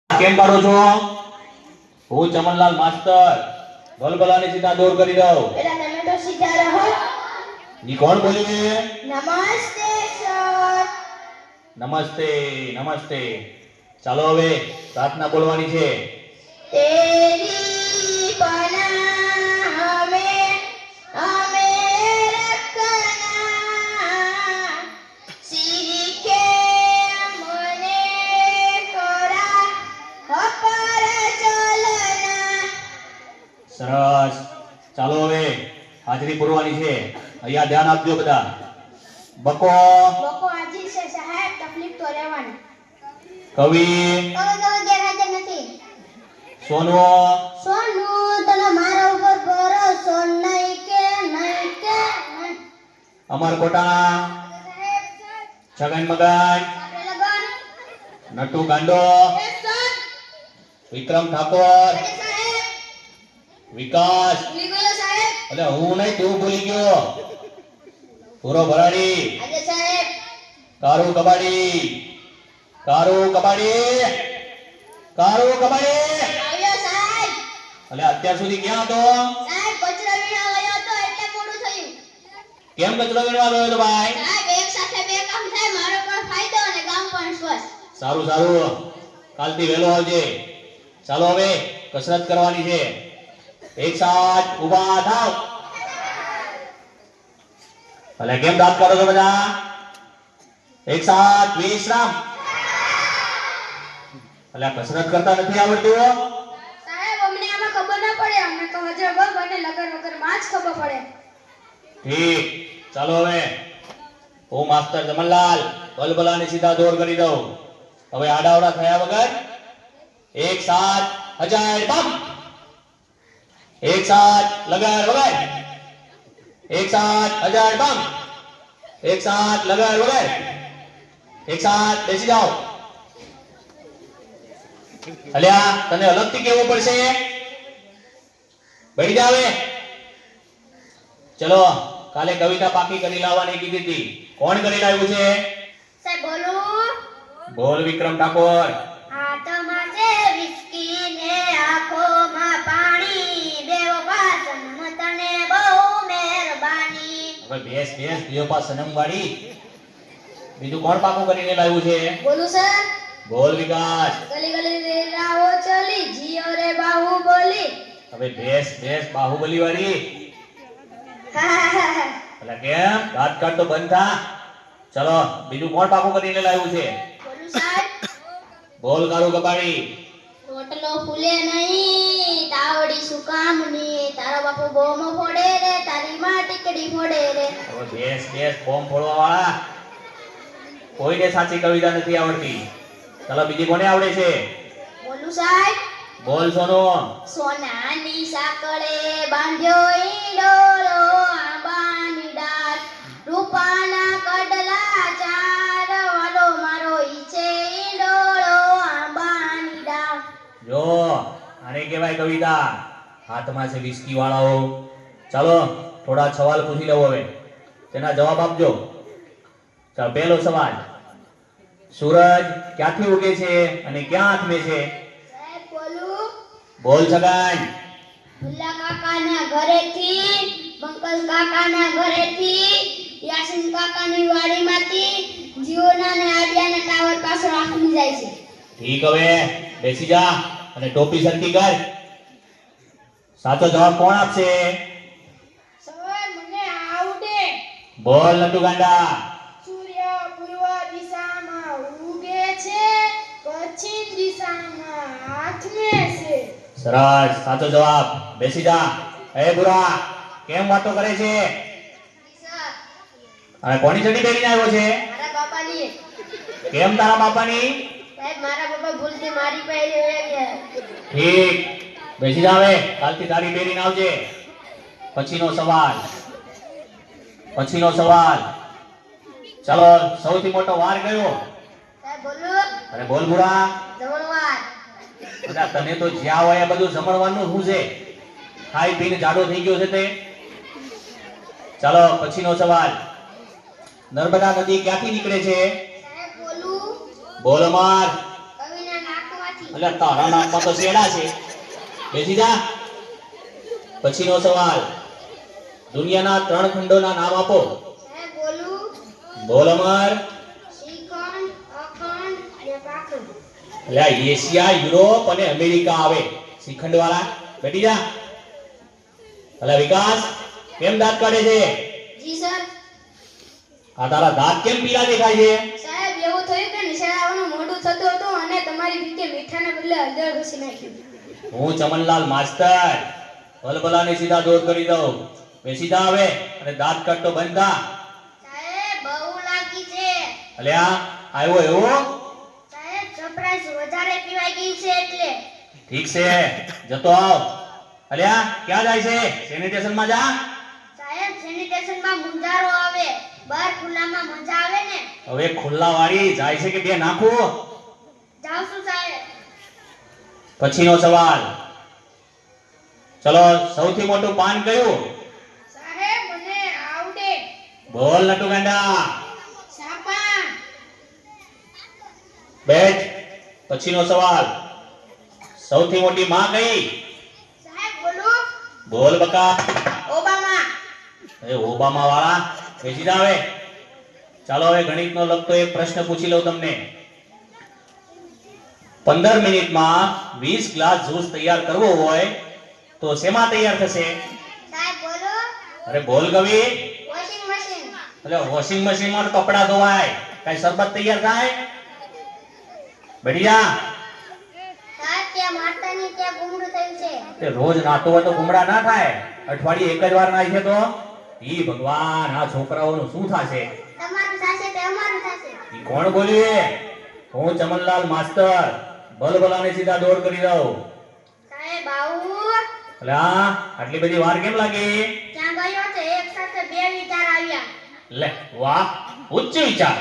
કેમ કરો છો? હું ચમનલાલ માસ્ટર ભલભલાને સીધા દૂર કરી દઉં. બેટા તમે તો સીધા રહો. ઈ કોણ બોલે છે? નમસ્તે સર. નમસ્તે નમસ્તે. ચાલો હવે પ્રાર્થના બોલવાની છે. તેરી પનાહ હમે રખના, સીખે મને ખરા અપર ચલના. સરસ. ચાલો હવે હાજરી પૂરવાની છે. અહીંયા ધ્યાન આપજો બધા. બકો લોકો હાજર છે સાહેબ, તકલીફ તો રહેવાની. કવિ ગેરહાજર નથી. સોનવો સોનું તને મારા ઉપર ભરોસો નહીં કે નહીં કે નહીં. અમર કોટાણા સાહેબ સર છગન મગન આપણે લગન. નટુ ગાંડો યસ સર. વિક્રમ ઠાકોર સાહેબ વિકાસ. ભૂલી ગયો સાહેબ. એટલે હું નહીં તું ભૂલી ગયો. પૂરો ભરાડી આજે સાહેબ કારુ કબાડી આવ્યો સાહેબ. એટલે અત્યાર સુધી ક્યાં હતો? સાહેબ કચરો વીણવા ગયો હતો એટલે મોડું થયું. કેમ કચરો વીણવા ગયો હતો ભાઈ? સાહેબ એક સાથે બે કામ થાય, મારો પણ ફાયદો અને ગામ પણ સ્વસ્થ. સારું સારું, કાલથી વહેલો આવજે. ચાલો હવે કસરત કરવાની છે. એક સાથ ઊભા થાવ. ભલે કેમ દાંત કાઢો છો બધા? એક સાથ વિશ્રામ. એટલે કસરત કરતા નથી આવડતું? સાહેબ અમને આમાં ખબર ન પડે, અમને તો હજર બગ અને લગન વગર માં જ ખબર પડે. ઠીક. ચાલો હવે હું માસ્ટર જમનલાલ ભલભલાને સીધા દોર કરી દઉં. હવે આડાવડા થયા વગર એક સાથ હજાર બમ. એક સાથ લગાડ વગર. એક સાથ હજાર બમ. એક સાથ લગાડ વગર. એક સાથ બેસી જાઓ. અલ્યા તને અલગથી કેવું પડશે. બેસી જાવ. ચલો કાલે કવિતા પાકી કરી લાવવાની કીધી હતી. કોણ કરી લાવ્યું છે? સાહેબ બોલું. બોલ વિક્રમ ઠાકોર. હાથમાં છે વિસ્કી ને આંખોમાં પાણી, દેવો પાસન તને બહુ મહેરબાની. હવે બેસ દિયોપા સનમ વાળી. બીજું કોણ પાકું કરીને લાવ્યું છે? બોલું સર. બોલ વિકાસ. ગલી ગલી રે રાહો ચલી, જીઓ રે બાહુબલી. હવે બેસ બાહુબલી વાળી. એટલે કેમ દાંત કાઢ તો બંધ થા. ચલો બીજું કોણ પાકું કરીને લાવ્યું છે? બોલું સાહેબ. બોલ કારું કબાડી. રોટલો ફૂલે નહીં, તાવડી શું કામની, તારો બાપુ બોમ ફોડે રે, તારી માં ટીકડી ફોડે રે. હવે બેસ ફોર્મ ફોડવા વાળા. કોઈને સાચી કવિતા નથી આવડતી. ચલો બીજી કોને આવડે છે? બોલું સાહેબ. બોલ સોનો. સોનાની સાંકળે બાંધ્યો ઈંડોરો, આંબાની ડાળ, રૂપાના કડલા ચાર, વાલો મારો ઈ છે ઈંડોરો, આંબાની ડાળ. જો આને કહેવાય કવિતા. હાથમાં છે વિસ્કી વાળાઓ. ચાલો થોડા સવાલ પૂછી લઉં હવે, તેના જવાબ આપજો. ચાલો પહેલો સવાલ. સૂરજ ક્યાંથી ઉગે છે અને ક્યાં આથમે છે? સાહેબ બોલું. બોલ છગન. ભુલ્લા કાકાના ઘરેથી, બંકલ કાકાના ઘરેથી, યાસીન કાકાની વાડીમાંથી, જીઓના ને આડિયાના ટાવર પાછળ આખમી જાય છે. ઠીક. હવે બેસી જા અને ટોપી સરખી કર. સાચો જવાબ કોણ આપશે? સર મને આવડે. બોલ નટુ ગાંડા. સૂર્ય પૂર્વ દિશામાં ઉગે છે, પશ્ચિમ દિશામાં આથમે છે. સરસ, સાચો જવાબ. બેસી જા. એ બુરા કેમ વાતો કરે છે? સર અને કોની ચડ્ડી પહેરીને આવ્યો છે? મારા બાપાની. કેમ તારા બાપાની? સાહેબ મારા બાપા ભૂલથી મારી પહેરી વયા ગયા. ઠીક. બેસી જા. હવે કાલથી તારી પહેરીને આવજે. પછીનો સવાલ. ચાલો સૌથી મોટો વાર કયો? સાહેબ બોલું. અરે બોલ બુરા. જમણવાર. બધા તને તો જ્યાં હોય આ બધું જમણવાનું શું છે? ખાઈ પીને જાડો થઈ ગયો છે તે. ચાલો પછીનો સવાલ. નર્મદા નદી ક્યાંથી નીકળે છે? સાહેબ બોલું. બોલ અમર. કવિના નાકમાંથી. અલ્યા તારા નામમાં તો શેડા છે. બેસી જા. પછીનો સવાલ. દુનિયાના 3 ખંડોના નામ આપો. સાહેબ બોલું. બોલ અમર. શ્રીખંડ, અખંડ અને પાખંડ. અલ્યા એશિયા, યુરોપ અને અમેરિકા આવે શ્રીખંડ વાળા. બેઠી જા. અલ્યા વિકાસ, કેમ દાંત કાઢે છે? જી સર. આ તારા દાંત કેમ પીળા દેખાય છે? સાહેબ એવું થયું કે નિશાળાઓનું મોઢું થતું હતું અને તમારી રીતે મીઠાના બદલે હળદર ઘસી નાખ્યું. હું ચમનલાલ માસ્તર ભલભલાને સીધા દોર કરી દઉં. બેસી જા હવે અને દાંત કાઢતો બંધ થા. સાહેબ બહુ લાગી છે. અલ્યા આવ્યો એવો? સાહેબ સરપ્રાઈઝ વધારે પીવાઈ ગઈ છે એટલે. ઠીક છે, જતો આવ. અલ્યા ક્યાં જાય છે? સેનિટેશનમાં જા. સાહેબ સેનિટેશનમાં મુંજારો આવે, બહાર ખુલ્લામાં મજા આવે ને. હવે ખુલ્લા વાળી જાય છે કે બે નાખું? જાવ છું સાહેબ. પછીનો સવાલ. ચલો, સૌથી મોટું પાન કયું? સાહેબ મને આવડે. બોલ નટુ ગાંડા. સાપા. બેઠ. પછીનો સવાલ. સૌથી મોટી માં કઈ? સાહેબ બોલું. બોલ બકા. ઓબામા. એ ઓબામા વાળા. બેસી જા હવે. ચાલો હવે ગણિતનો લગતો એક પ્રશ્ન પૂછી લઉં તમને. 15 મિનિટમાં 20 ગ્લાસ જ્યુસ તૈયાર કરવો હોય તો શેમાં તૈયાર થશે? સાહેબ બોલું. અરે બોલ કવિ. Washing machine. એટલે વોશિંગ મશીનમાં તો કપડા ધોવાય, કઈ શરબત તૈયાર થાય? બેઠી જા. સાહેબ ત્યાં માતાની ત્યાં ગુમડું થયું છે. તે રોજ નાતો હોય તો ગુમડા ના થાય, અઠવાડિયે એક જ વાર નાય છે તો ઈ ભગવાન, આ છોકરાઓનું શું થાશે? તમારું થશે તે અમારું થશે. ઈ કોણ બોલ્યું? હું ચમનલાલ માસ્તર ભલભલાને સીધા દોડ કરી દઉં. સાહેબ આવું. એટલે આટલી બધી વાર કેમ લાગી? ત્યાં ગયો તો એક સાથે બે વિચાર આવ્યા. લે વાહ, ઉચ્ચ વિચાર.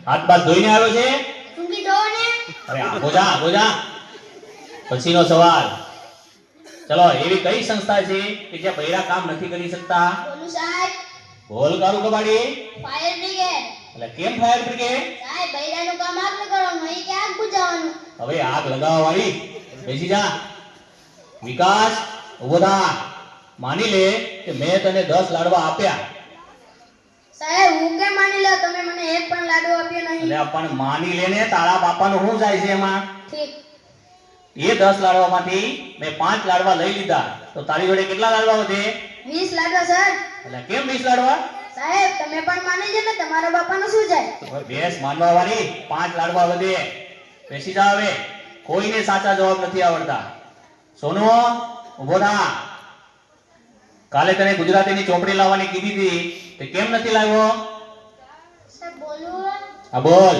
હાથ બાદ ધોઈને આવ્યો છે? સૂંઘી દો ને. અરે આગો જા. પછીનો સવાલ. ચલો, એવી કઈ સંસ્થા છે કે જ્યાં બૈરા કામ નથી કરી શકતા? બોલું સાહેબ. બોલ કારું કબાડી. Fire brigade. એટલે કેમ ફાયર બ્રિગેડ? સાહેબ બૈરાનું કામ આગ લગાડવાનું, અહીં કે આગ બુઝાવવાનું. હવે આગ લગાવવા વાળી. બેસી જા. વિકાસ, ઉભો થા. માની લે કે મેં તને 10 લાડવા આપ્યા. સાહેબ હું કેમ માની લો, તમે મને એક પણ લાડુ આપ્યો નહીં. એટલે પણ માની લે ને, તારા બાપાનું શું જાય છે એમાં? ઠીક. એ 10 લાડવામાંથી મેં 5 લાડવા લઈ લીધા તો તારી જોડે કેટલા લાડવા વધે? 20 લાડવા સર. એટલે કેમ 20 લાડવા? સાહેબ તમે પણ માની લો ને, તમારા બાપાનું શું જાય? બેસ માનવા વાળી, 5 લાડવા વધે. બેસી જા હવે. કોઈને સાચા જવાબ નથી આવડતા. સોનુ, ઉભો થા. કાલે તને ગુજરાતીની ચોપડી લાવવાની કીધી હતી, તે કેમ નથી લાવ્યો? સાહેબ બોલું. હા બોલ.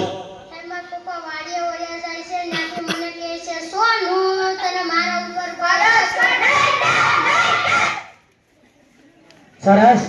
સાહેબ મારા પપ્પા વાડીએ વળ્યા જાય છે, ત્યાંથી મને કહે છે સોનું તને મારા ઉપર પાડસ. સરસ.